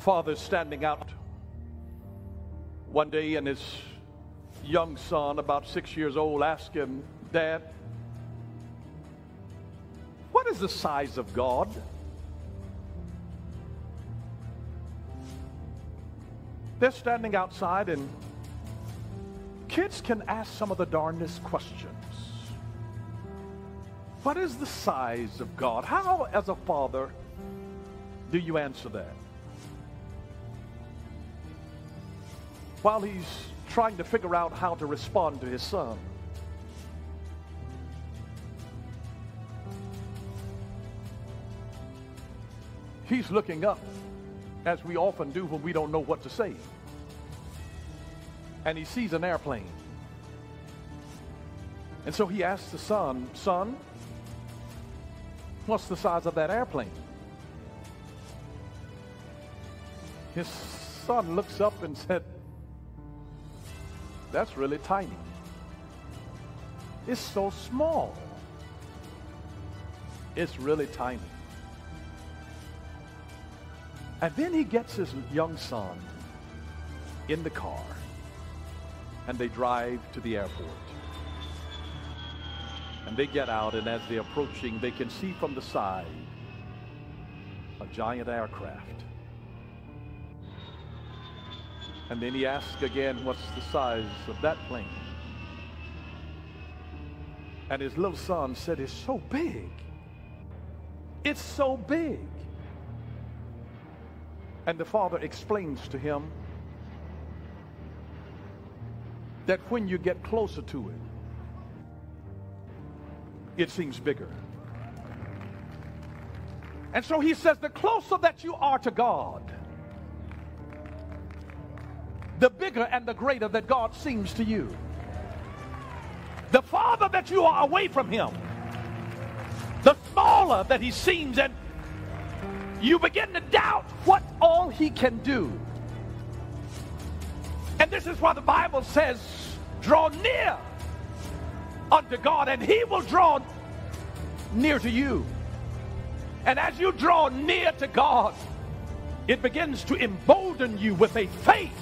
father standing out one day, and his young son, about 6 years old, asked him, "Dad, what is the size of God?" They're standing outside, and kids can ask some of the darndest questions. What is the size of God? How, as a father, do you answer that? While he's trying to figure out how to respond to his son, he's looking up, as we often do when we don't know what to say. And he sees an airplane. And so he asks the son, "Son, what's the size of that airplane?" His son looks up and said, "That's really tiny. It's so small. It's really tiny." And then he gets his young son in the car, and they drive to the airport. And they get out, and as they're approaching, they can see from the side a giant aircraft. And then he asks again, "What's the size of that plane?" And his little son said, "It's so big. It's so big." And the father explains to him that when you get closer to it, it seems bigger. And so he says, the closer that you are to God, the bigger and the greater that God seems to you. The farther that you are away from him, the smaller that he seems, and you begin to doubt what all he can do. And this is why the Bible says, draw near unto God, and he will draw near to you. And as you draw near to God, it begins to embolden you with a faith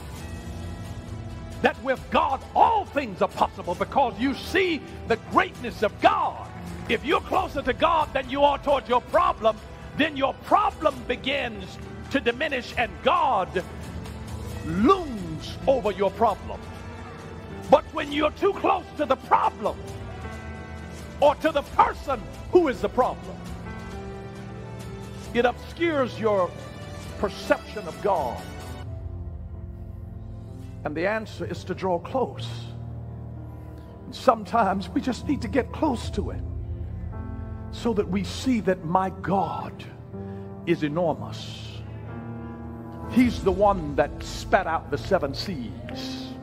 that with God all things are possible, because you see the greatness of God. If you're closer to God than you are towards your problem, then your problem begins to diminish, and God looms over your problem. But when you're too close to the problem, or to the person who is the problem, it obscures your perception of God. And the answer is to draw close. And sometimes we just need to get close to it, so that we see that my God is enormous. He's the one that spat out the 7 seas.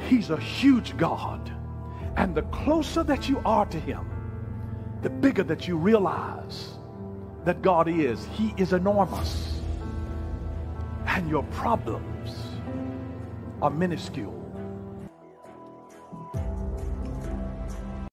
He's a huge God. And the closer that you are to him, the bigger that you realize that God is. He is enormous. And your problems are minuscule.